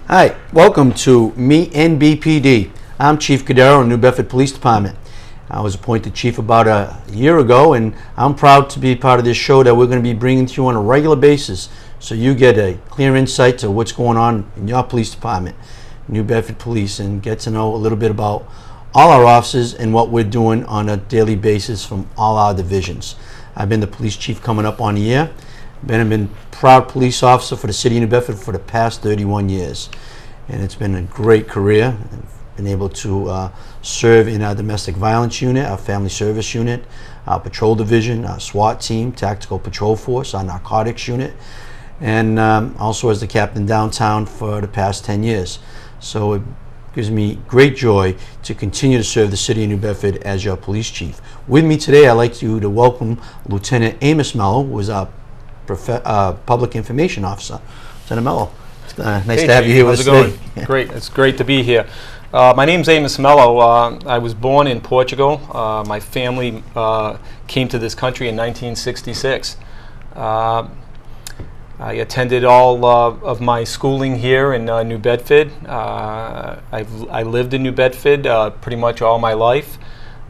Hi, welcome to Meet NBPD. I'm Chief Cordeiro in New Bedford Police Department. I was appointed chief about a year ago, and I'm proud to be part of this show that we're going to be bringing to you on a regular basis so you get a clear insight to what's going on in your police department, New Bedford Police, and get to know a little bit about all our officers and what we're doing on a daily basis from all our divisions. I've been the police chief coming up on a year. I've been proud police officer for the city of New Bedford for the past 31 years. And it's been a great career. I've been able to serve in our domestic violence unit, our family service unit, our patrol division, our SWAT team, tactical patrol force, our narcotics unit, and also as the captain downtown for the past 10 years. So it gives me great joy to continue to serve the city of New Bedford as your police chief. With me today, I'd like to welcome Lieutenant Amos Melo, who is our Public Information Officer. Lieutenant Melo, it's nice to have you here with us today. Great, it's great to be here. My name's Amos Melo. I was born in Portugal. My family came to this country in 1966. I attended all of my schooling here in New Bedford. I lived in New Bedford pretty much all my life.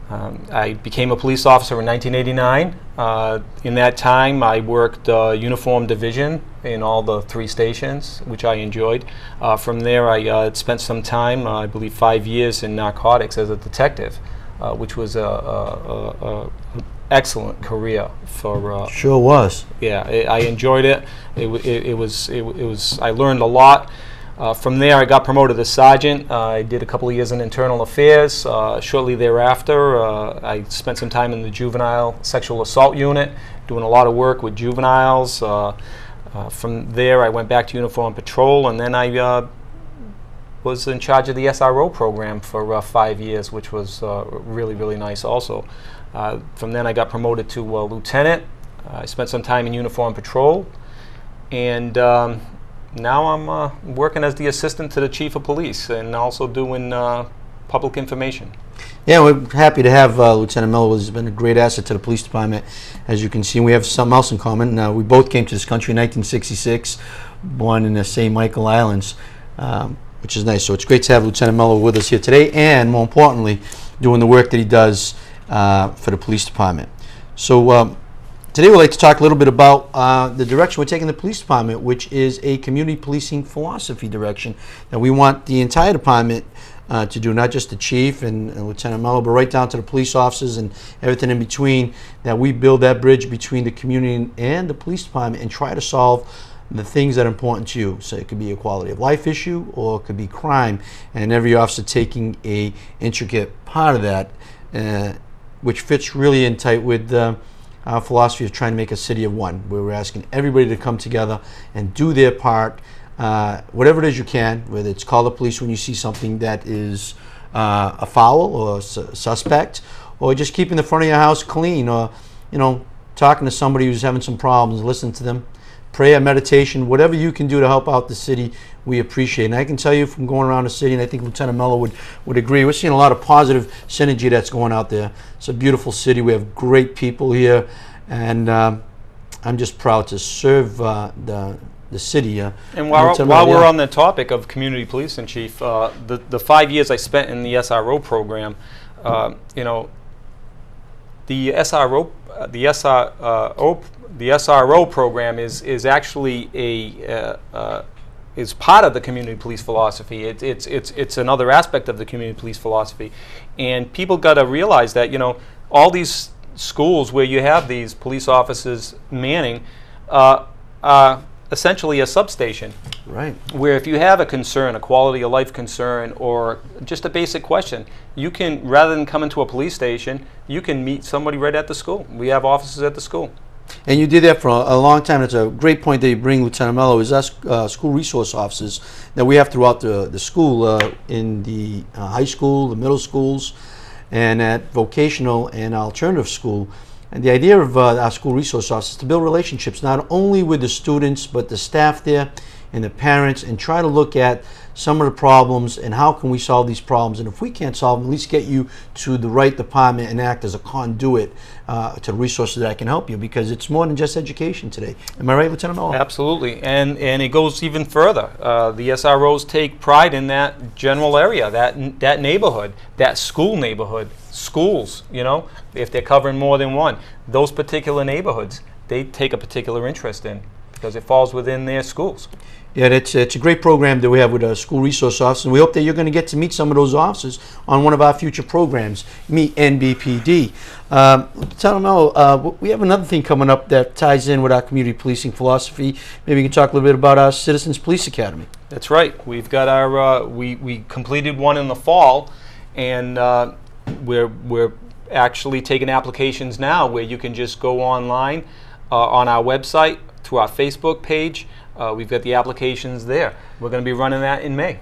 I became a police officer in 1989. In that time, I worked uniform division in all the 3 stations, which I enjoyed. From there, I spent some time, I believe 5 years, in narcotics as a detective, which was a excellent career for. Sure was. Yeah, I enjoyed it. It was. I learned a lot. From there, I got promoted to sergeant. I did a couple of years in internal affairs. Shortly thereafter, I spent some time in the juvenile sexual assault unit, doing a lot of work with juveniles. From there, I went back to uniform patrol, and then I was in charge of the SRO program for 5 years, which was really, really nice also. From then, I got promoted to lieutenant. I spent some time in uniform patrol, and now I'm working as the assistant to the chief of police and also doing public information. Yeah, we're happy to have Lieutenant Melo. He's been a great asset to the police department. As you can see, we have something else in common. We both came to this country in 1966, born in the St. Michael Islands, which is nice. So it's great to have Lieutenant Melo with us here today, and more importantly, doing the work that he does for the police department. So today we'd like to talk a little bit about the direction we're taking the police department, which is a community policing philosophy direction that we want the entire department to do, not just the chief and Lieutenant Melo, but right down to the police officers and everything in between, that we build that bridge between the community and the police department and try to solve the things that are important to you. So it could be a quality of life issue, or it could be crime, and every officer taking a intricate part of that, which fits really in tight with our philosophy of trying to make a city of one, where we're asking everybody to come together and do their part, whatever it is you can, whether it's call the police when you see something that is a foul or suspect, or just keeping the front of your house clean, or talking to somebody who's having some problems, listening to them, prayer, meditation, whatever you can do to help out the city, we appreciate. And I can tell you from going around the city, and I think Lieutenant Melo would agree, we're seeing a lot of positive synergy that's going out there. It's a beautiful city. We have great people here, and I'm just proud to serve the city. And while we're on the topic of community policing, Chief, the 5 years I spent in the SRO program, the SRO program is actually is part of the community police philosophy. It's another aspect of the community police philosophy, and people got to realize that all these schools where you have these police officers manning are essentially a substation. Right. Where if you have a concern, a quality of life concern, or just a basic question, you can, rather than come into a police station, you can meet somebody right at the school. We have officers at the school. And you did that for a long time. It's a great point that you bring, Lieutenant Melo, is us school resource officers that we have throughout the school, in the high school, the middle schools, and at vocational and alternative school. And the idea of our school resource officers is to build relationships not only with the students but the staff there, and the parents and try to look at some of the problems and how can we solve these problems. And if we can't solve them, at least get you to the right department and act as a conduit to the resources that can help you, because it's more than just education today. Am I right, Lieutenant Melo? Absolutely, and it goes even further. The SROs take pride in that general area, that neighborhood, that school neighborhood, schools, you know, if they're covering more than one. Those particular neighborhoods, they take a particular interest in because it falls within their schools. Yeah, it's a great program that we have with school resource officers. We hope that you're going to get to meet some of those officers on one of our future programs, Meet NBPD. Lieutenant Melo, we have another thing coming up that ties in with our community policing philosophy. Maybe you can talk a little bit about our Citizens Police Academy. That's right. We've got our we completed one in the fall, and we're actually taking applications now where you can just go online on our website to our Facebook page. We've got the applications there. We're going to be running that in May.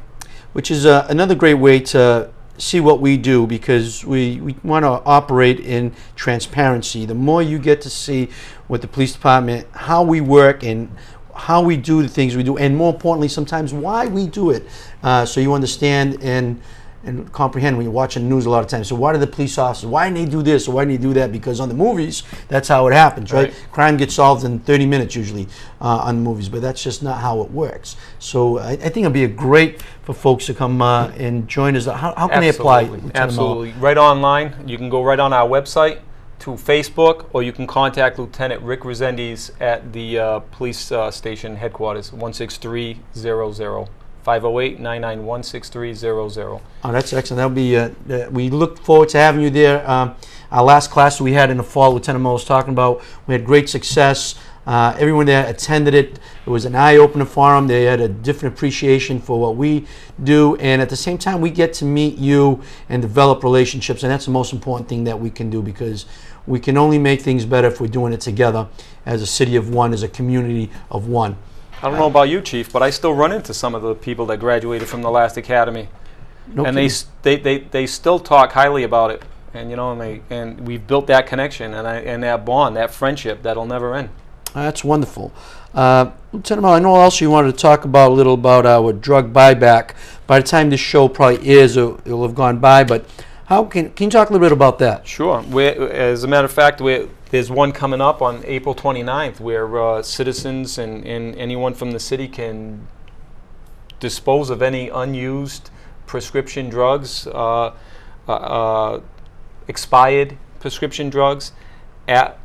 Which is another great way to see what we do, because we want to operate in transparency. The more you get to see with the police department, how we work and how we do the things we do, and more importantly, sometimes why we do it, so you understand and comprehend when you're watching the news a lot of times. So why do the police officers, why didn't they do this or why didn't they do that? Because on the movies, that's how it happens, right? Crime gets solved in 30 minutes usually on the movies, but that's just not how it works. So I think it'll be a great for folks to come and join us. How can they apply? Absolutely. Right online. You can go right on our website to Facebook, or you can contact Lieutenant Rick Resendiz at the police station headquarters, 16300. 508-991-6300. Oh, that's excellent. That'll be. We look forward to having you there. Our last class we had in the fall, Lieutenant Melo was talking about, we had great success. Everyone there attended it. It was an eye-opener for them. They had a different appreciation for what we do, and at the same time, we get to meet you and develop relationships, and that's the most important thing that we can do, because we can only make things better if we're doing it together as a city of one, as a community of one. I don't know about you, Chief, but I still run into some of the people that graduated from the last academy, and they still talk highly about it, and you know, and we've built that connection and that bond, that friendship that'll never end. That's wonderful. Lieutenant Melo, I know also you wanted to talk about a little about our drug buyback. By the time this show probably airs, it'll have gone by, but how can you talk a little bit about that? Sure. As a matter of fact, there's one coming up on April 29th where citizens and anyone from the city can dispose of any unused prescription drugs, expired prescription drugs at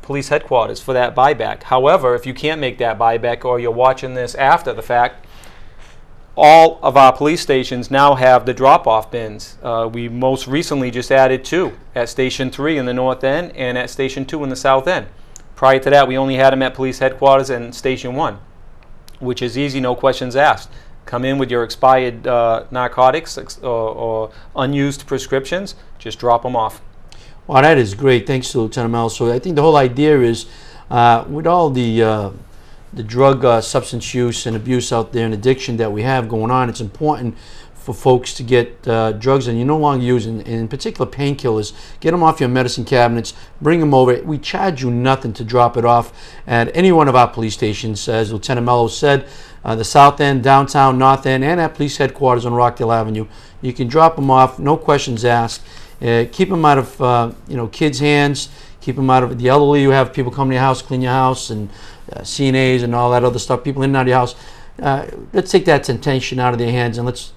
police headquarters for that buyback. However, if you can't make that buyback, or you're watching this after the fact, all of our police stations now have the drop-off bins. We most recently just added 2 at Station 3 in the north end and at Station 2 in the south end. Prior to that, we only had them at police headquarters and Station 1, which is easy, no questions asked. Come in with your expired narcotics or unused prescriptions, just drop them off. Well, that is great. Thanks to Lieutenant Melo. So I think the whole idea is, with all the drug substance use and abuse out there and addiction that we have going on, it's important for folks to get drugs that you're no longer using, in particular painkillers. Get them off your medicine cabinets, bring them over. We charge you nothing to drop it off at any one of our police stations, as Lieutenant Melo said, the south end, downtown, north end, and at police headquarters on Rockdale Avenue. You can drop them off, no questions asked. Keep them out of kids' hands. Keep them out of the elderly. You have people come to your house, clean your house, and CNAs and all that other stuff. People in and out of your house. Let's take that temptation out of their hands, and let's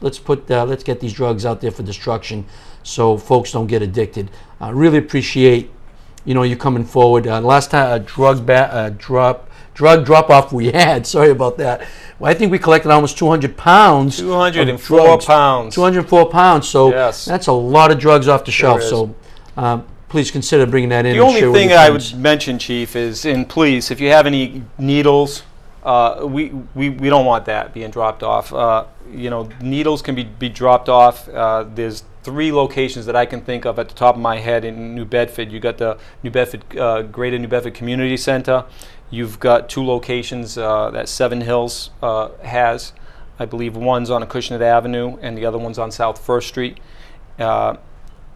get these drugs out there for destruction, so folks don't get addicted. Really appreciate you coming forward. Last time drug drop-off we had. Sorry about that. Well, I think we collected almost 200 pounds. 204 pounds. 204 pounds. So yes, that's a lot of drugs off the shelf. So please consider bringing that in. The only thing I would mention, Chief, is, and please, if you have any needles, we don't want that being dropped off. Needles can be dropped off. There's 3 locations that I can think of at the top of my head in New Bedford. You got the New Bedford Greater New Bedford Community Center. You've got 2 locations that Seven Hills has. I believe one's on Acushnet Avenue and the other one's on South First Street.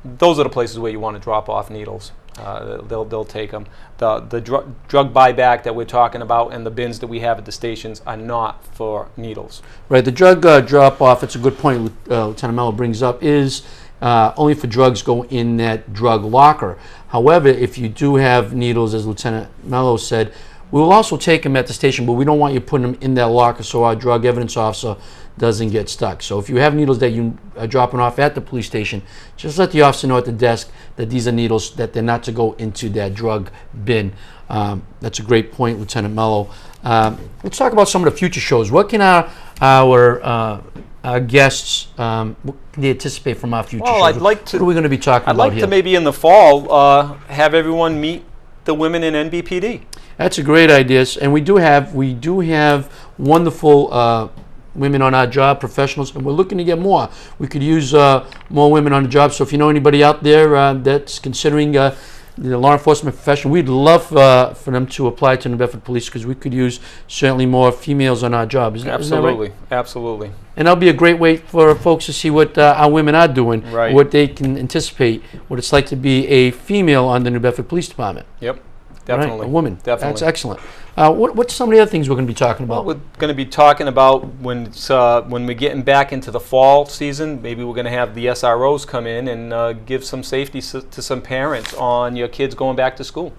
Those are the places where you want to drop off needles. they'll take them. The drug buyback that we're talking about and the bins that we have at the stations are not for needles. Right. The drug drop-off, it's a good point Lieutenant Melo brings up, is only for drugs go in that drug locker. However, if you do have needles, as Lieutenant Melo said, we will also take them at the station, but we don't want you putting them in that locker so our drug evidence officer doesn't get stuck. So if you have needles that you are dropping off at the police station, just let the officer know at the desk that these are needles, that they're not to go into that drug bin. That's a great point, Lieutenant Melo. Let's talk about some of the future shows. What can our guests, what can they anticipate from our future shows? I'd like to. What are we going to be talking about here? I'd like to maybe in the fall have everyone meet the women in NBPD. That's a great idea, and we do have wonderful women on our job, professionals, and we're looking to get more. We could use more women on the job. So if you know anybody out there that's considering the law enforcement profession, we'd love for them to apply to New Bedford Police, because we could use certainly more females on our job. Isn't that right? Absolutely. And that'll be a great way for folks to see what our women are doing, right, what they can anticipate, what it's like to be a female on the New Bedford Police Department. Yep. Definitely. Right, a woman. Definitely. That's excellent. What's some of the other things we're going to be talking about? Well, we're going to be talking about when we're getting back into the fall season. Maybe we're going to have the SROs come in and give some safety to some parents on your kids going back to school.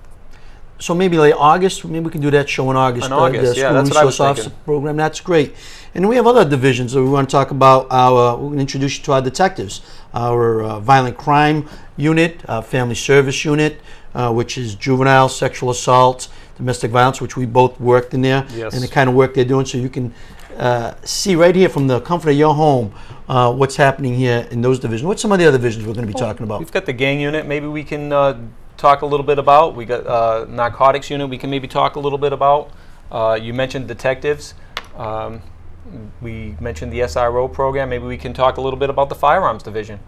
So maybe like August, maybe we can do that show in August. In August, the yeah, School that's what I was Resource Officer thinking. Program. That's great. And we have other divisions that we want to talk about. We're going to introduce you to our detectives, our violent crime unit, family service unit, which is juvenile, sexual assault, domestic violence, which we both worked in there, yes, and the kind of work they're doing. So you can see right here from the comfort of your home what's happening here in those divisions. What's some of the other divisions we're going to be talking about? We've got the gang unit. Maybe we can talk a little bit about. We got narcotics unit. We can maybe talk a little bit about. You mentioned detectives. We mentioned the SRO program. Maybe we can talk a little bit about the firearms division.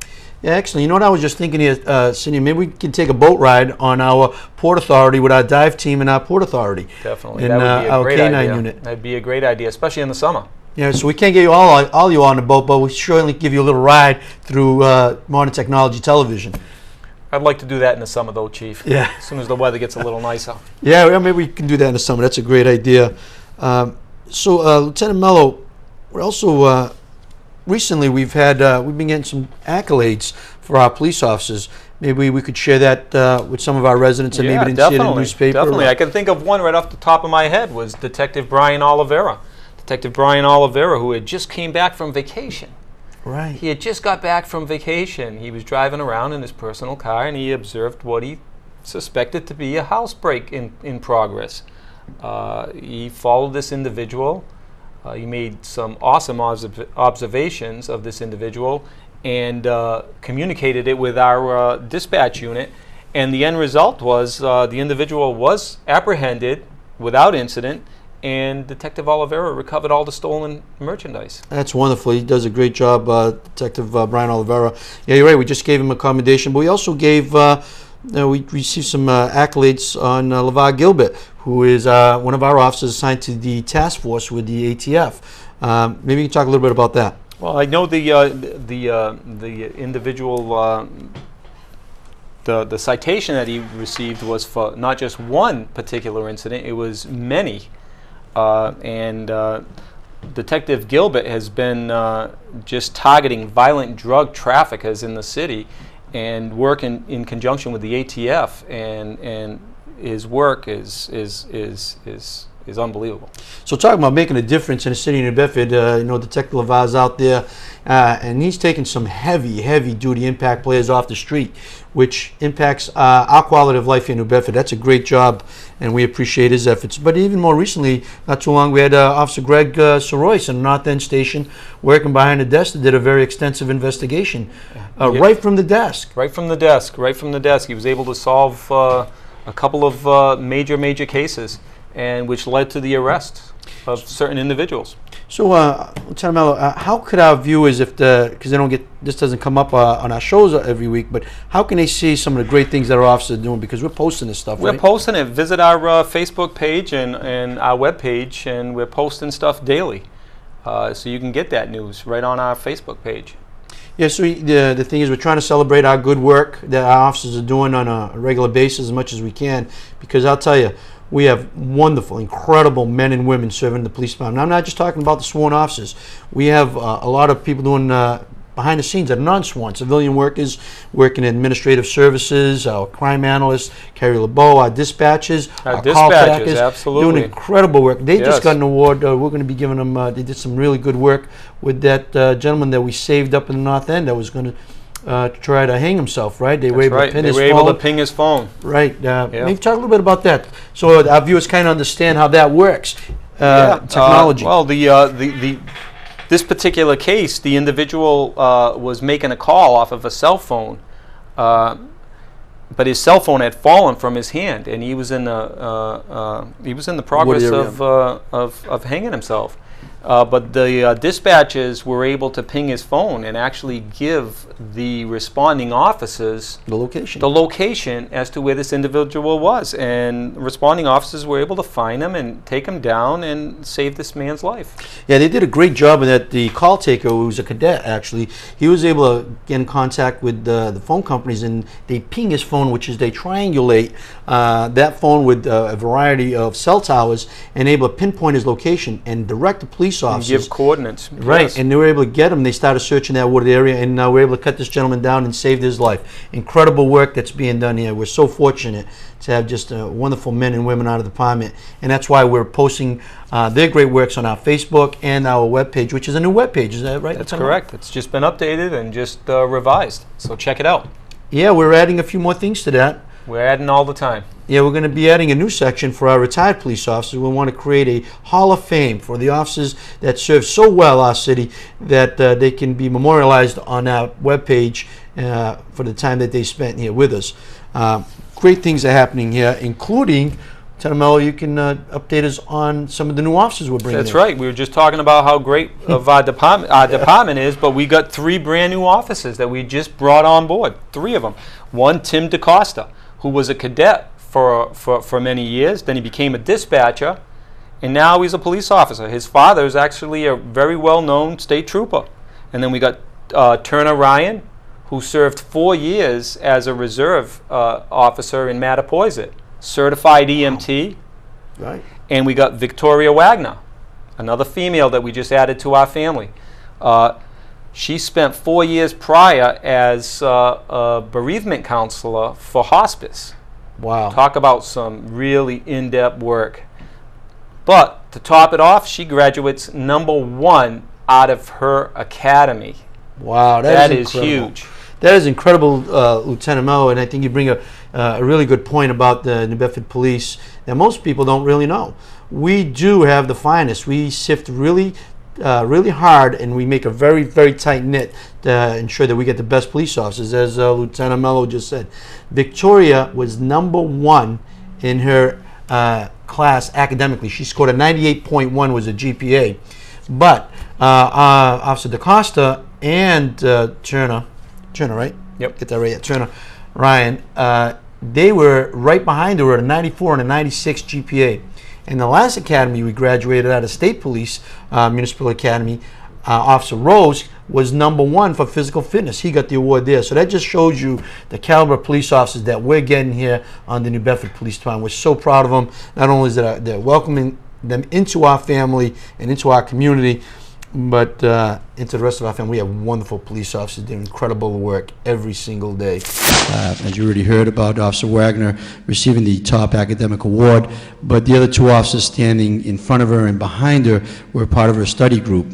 Yeah, excellent. You know what I was just thinking here, Cindy, maybe we can take a boat ride on our Port Authority with our dive team and our Port Authority. Definitely. And that would be a our great K-9 idea. unit. That'd be a great idea, especially in the summer. Yeah, so we can't get you all you on the boat, but we surely give you a little ride through modern technology television. I'd like to do that in the summer, though, Chief. Yeah. As soon as the weather gets a little nicer. Yeah, well, maybe we can do that in the summer. That's a great idea. So, Lieutenant Melo, we're also recently we've been getting some accolades for our police officers. Maybe we could share that with some of our residents, and maybe didn't see it in the newspaper. Definitely. I can think of one right off the top of my head was Detective Bryan Oliveira. Detective Bryan Oliveira, who had just came back from vacation. Right. He had just got back from vacation. He was driving around in his personal car, and he observed what he suspected to be a housebreak in progress. He followed this individual. He made some awesome observations of this individual and communicated it with our dispatch unit. And the end result was the individual was apprehended without incident, and Detective Oliveira recovered all the stolen merchandise. That's wonderful. He does a great job, Detective Bryan Oliveira. Yeah, you're right. We just gave him a commendation, but we also gave, we received some accolades on Levar Gilbert, who is one of our officers assigned to the task force with the ATF. Maybe you can talk a little bit about that. Well, I know the individual, the citation that he received was for not just one particular incident; it was many. Detective Gilbert has been just targeting violent drug traffickers in the city, and working in conjunction with the ATF, and his work is unbelievable. So talking about making a difference in the city of New Bedford, Detective Levar's out there, and he's taking some heavy duty impact players off the street, which impacts our quality of life here in New Bedford. That's a great job, and we appreciate his efforts. But even more recently, not too long, we had Officer Greg Saroyan in the North End Station working behind the desk that did a very extensive investigation right from the desk. Right from the desk. He was able to solve a couple of major cases, and which led to the arrest of certain individuals. So, Lieutenant Melo, how could our viewers, because they don't get, this doesn't come up on our shows every week, but how can they see some of the great things that our officers are doing? Because we're posting this stuff, We're right? posting it. Visit our Facebook page and our web page, and we're posting stuff daily. So you can get that news right on our Facebook page. Yeah, so the thing is, we're trying to celebrate our good work that our officers are doing on a regular basis as much as we can, because I'll tell you, we have wonderful, incredible men and women serving the police department. I'm not just talking about the sworn officers. We have a lot of people doing behind the scenes that are non-sworn, civilian workers working in administrative services, our crime analysts, Carrie LeBeau, our dispatchers, our call trackers, absolutely doing incredible work. They Yes. just got an award. We're going to be giving them, they did some really good work with that gentleman that we saved up in the North End that was going to try to hang himself, right? They were That's able right. to pin They his were phone. able to ping his phone. Right. Maybe talk a little bit about that, so our viewers kind of understand how that works. Technology. Well, this particular case, the individual was making a call off of a cell phone, but his cell phone had fallen from his hand, and he was in the progress of hanging himself. But the dispatchers were able to ping his phone and actually give the responding officers the location. the location as to where this individual was, and responding officers were able to find him and take him down and save this man's life. Yeah, they did a great job in that. The call taker, who was a cadet actually, he was able to get in contact with the phone companies, and they ping his phone, which is they triangulate that phone with a variety of cell towers and able to pinpoint his location and direct the police officers. And give coordinates. Right, Yes. and they were able to get him. They started searching that wooded area, and we're able to cut this gentleman down and saved his life. Incredible work that's being done here. We're so fortunate to have just wonderful men and women out of the department, and that's why we're posting their great works on our Facebook and our webpage, which is a new webpage. Is that right? That's correct. It's just been updated and just revised. So check it out. Yeah, we're adding a few more things to that. We're adding all the time. Yeah, we're going to be adding a new section for our retired police officers. We want to create a Hall of Fame for the officers that serve so well our city that they can be memorialized on our webpage for the time that they spent here with us. Great things are happening here, including, Lieutenant Melo, you can update us on some of the new officers we're bringing in. That's right. We were just talking about how great of our department is, but we got 3 brand new officers that we just brought on board. 3 of them. One, Tim DaCosta, who was a cadet for many years. Then he became a dispatcher, and now he's a police officer. His father is actually a very well-known state trooper. And then we got Turner Ryan, who served 4 years as a reserve officer in Mattapoisett, certified EMT. Right. And we got Victoria Wagner, another female that we just added to our family. She spent 4 years prior as a bereavement counselor for hospice. Wow. Talk about some really in-depth work. But to top it off, she graduates #1 out of her academy. Wow, That is is incredible. huge. That is incredible, Lieutenant Melo, and I think you bring a really good point about the New Bedford Police that most people don't really know. We do have the finest. We sift really hard, and we make a very, very tight knit to ensure that we get the best police officers, as Lieutenant Melo just said. Victoria was #1 in her class academically. She scored a 98.1 was a GPA. But Officer DaCosta and Turner, right? Yep. Get that right. Yeah, Turner, Ryan, they were right behind her at a 94 and a 96 GPA. And the last academy we graduated out of State Police, Municipal Academy, Officer Rose was #1 for physical fitness. He got the award there. So that just shows you the caliber of police officers that we're getting here on the New Bedford Police Department. We're so proud of them. Not only is that they're welcoming them into our family and into our community, but into the rest of our family. We have wonderful police officers doing incredible work every single day. As you already heard about Officer Wagner receiving the top academic award, but the other 2 officers standing in front of her and behind her were part of her study group.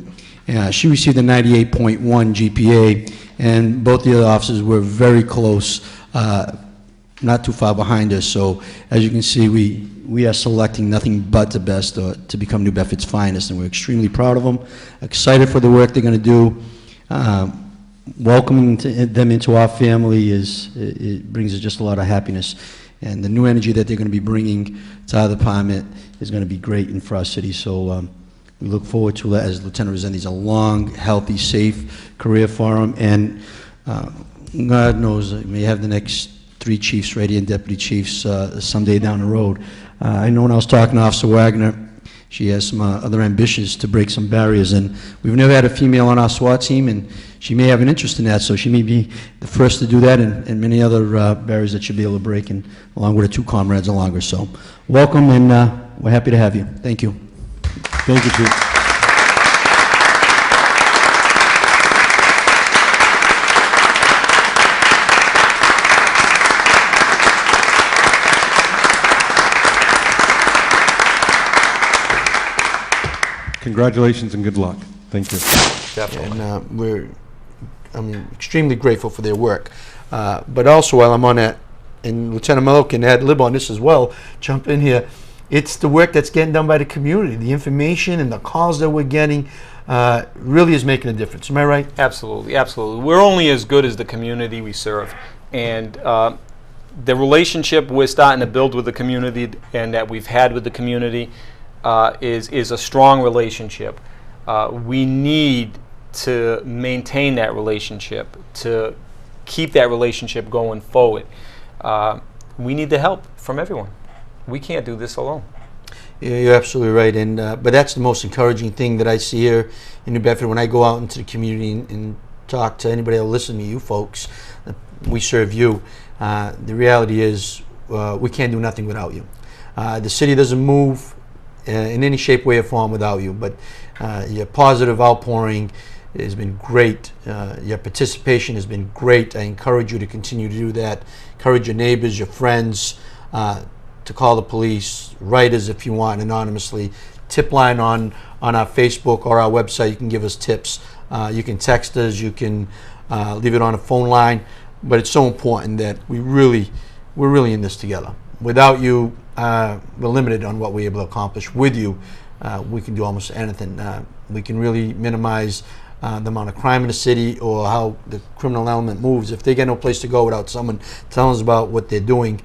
She received a 98.1 GPA, and both the other officers were very close, not too far behind us. So as you can see, we are selecting nothing but the best to become New Bedford's finest, and we're extremely proud of them, excited for the work they're going to do. Welcoming them into our family it brings us just a lot of happiness, and the new energy that they're going to be bringing to our department is going to be great and for our city. So we look forward to, as Lieutenant Resendiz, a long, healthy, safe career for him, and God knows we may have the next 3 chiefs ready and deputy chiefs someday down the road. I know when I was talking to Officer Wagner, she has some other ambitions to break some barriers, and we've never had a female on our SWAT team, and she may have an interest in that, so she may be the first to do that, and many other barriers that she'll be able to break, and along with her 2 comrades along her. So welcome, and we're happy to have you. Thank you. Thank you, Chief. Congratulations and good luck. Thank you. Definitely. And I'm extremely grateful for their work. But also, while I'm on that, and Lieutenant Melo can ad lib on this as well, jump in here, it's the work that's getting done by the community. The information and the calls that we're getting really is making a difference. Am I right? Absolutely, absolutely. We're only as good as the community we serve. And the relationship we're starting to build with the community and that we've had with the community is a strong relationship. We need to maintain that relationship, to keep that relationship going forward. We need the help from everyone. We can't do this alone. Yeah, you're absolutely right, and but that's the most encouraging thing that I see here in New Bedford when I go out into the community and talk to anybody that will listen to you folks. We serve you. The reality is we can't do nothing without you. The city doesn't move in any shape, way, or form without you, but your positive outpouring has been great. Your participation has been great. I encourage you to continue to do that. Encourage your neighbors, your friends, to call the police, write us if you want anonymously. Tip line on our Facebook or our website. You can give us tips. You can text us. You can leave it on a phone line. But it's so important that we're really in this together. Without you, we're limited on what we're able to accomplish. With you, we can do almost anything. We can really minimize the amount of crime in the city or how the criminal element moves. If they get no place to go without someone telling us about what they're doing,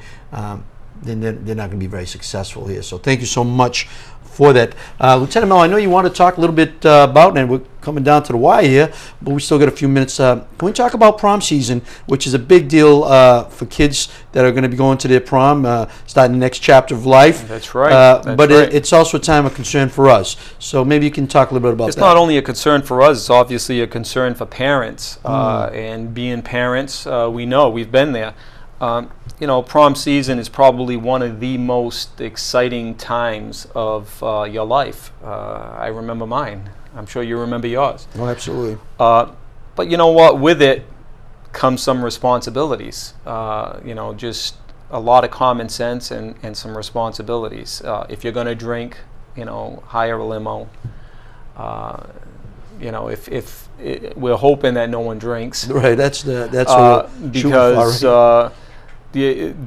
then they're not going to be very successful here. So thank you so much for that. Lieutenant Melo, I know you want to talk a little bit about, and we're coming down to the wire here, but we still got a few minutes. Can we talk about prom season, which is a big deal for kids that are going to be going to their prom, starting the next chapter of life? That's right. But it's also a time of concern for us. So maybe you can talk a little bit about that. It's not only a concern for us, it's obviously a concern for parents. And being parents, we know, we've been there. You know, prom season is probably one of the most exciting times of your life. I remember mine. I'm sure you remember yours. Oh, absolutely. But you know what? With it comes some responsibilities. You know, just a lot of common sense and some responsibilities. If you're going to drink, you know, hire a limo. You know, if we're hoping that no one drinks. Right. That's what because.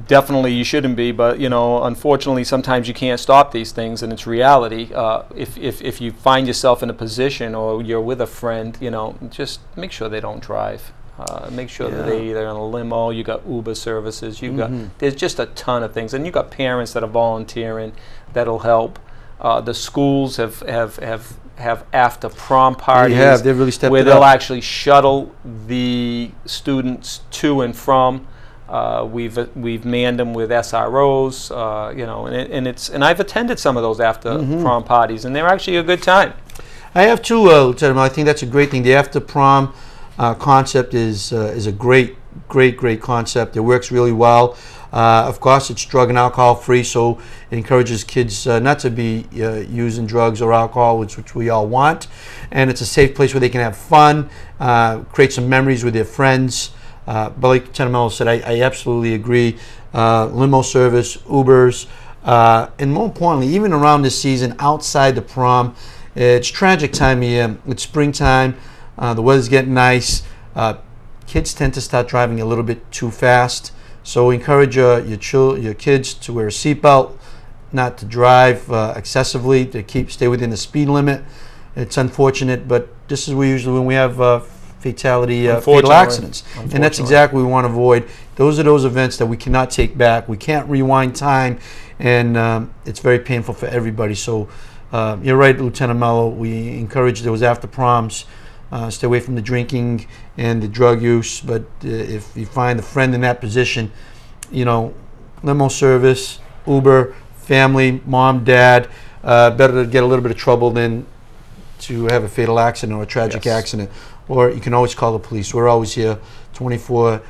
Definitely you shouldn't be, but you know, unfortunately sometimes you can't stop these things, and it's reality. If you find yourself in a position or you're with a friend, you know, just make sure they don't drive. Make sure that they're either in a limo. You got Uber services. You got there's just a ton of things, and you got parents that are volunteering that'll help. The schools have after prom parties. They've really stepped where it they'll up. actually shuttle the students to and from. We've manned them with SROs, you know, and I've attended some of those after prom parties, and they're actually a good time. I have too, Lieutenant Melo. I think that's a great thing. The after prom concept is a great concept. It works really well. Of course, it's drug and alcohol free, so it encourages kids not to be using drugs or alcohol, which we all want. And it's a safe place where they can have fun, create some memories with their friends. But like Lieutenant Melo said, I absolutely agree. Limo service, Ubers, and more importantly, even around this season, outside the prom, it's tragic time of year. It's springtime. The weather's getting nice. Kids tend to start driving a little bit too fast. So encourage your kids to wear a seatbelt, not to drive excessively, to stay within the speed limit. It's unfortunate, but this is when we have fatal accidents, and that's exactly what we want to avoid. Those are those events that we cannot take back. We can't rewind time, and it's very painful for everybody. So you're right, Lieutenant Melo. We encourage those after proms. Stay away from the drinking and the drug use. But if you find a friend in that position, you know, limo service, Uber, family, mom, dad, better to get a little bit of trouble than to have a fatal accident or a tragic accident or you can always call the police. We're always here 24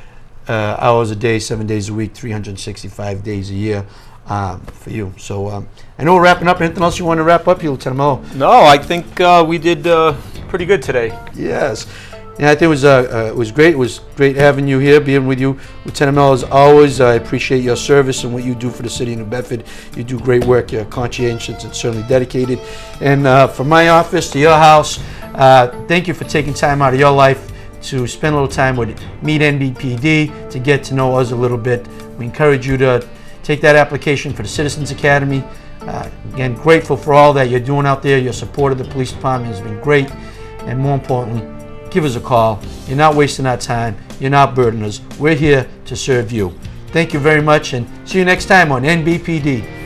hours a day, 7 days a week, 365 days a year for you. So I know we're wrapping up. Anything else you want to wrap up here, Lieutenant Melo? No, I think we did pretty good today. Yes. Yeah, I think it was great. It was great having you here, being with you, Lieutenant Melo. As always, I appreciate your service and what you do for the city of New Bedford. You do great work. You're conscientious and certainly dedicated. And from my office to your house, thank you for taking time out of your life to spend a little time with Meet NBPD to get to know us a little bit. We encourage you to take that application for the Citizens Academy. Again, grateful for all that you're doing out there. Your support of the police department has been great. And more importantly, give us a call. You're not wasting our time. You're not burdening us. We're here to serve you. Thank you very much, and see you next time on NBPD.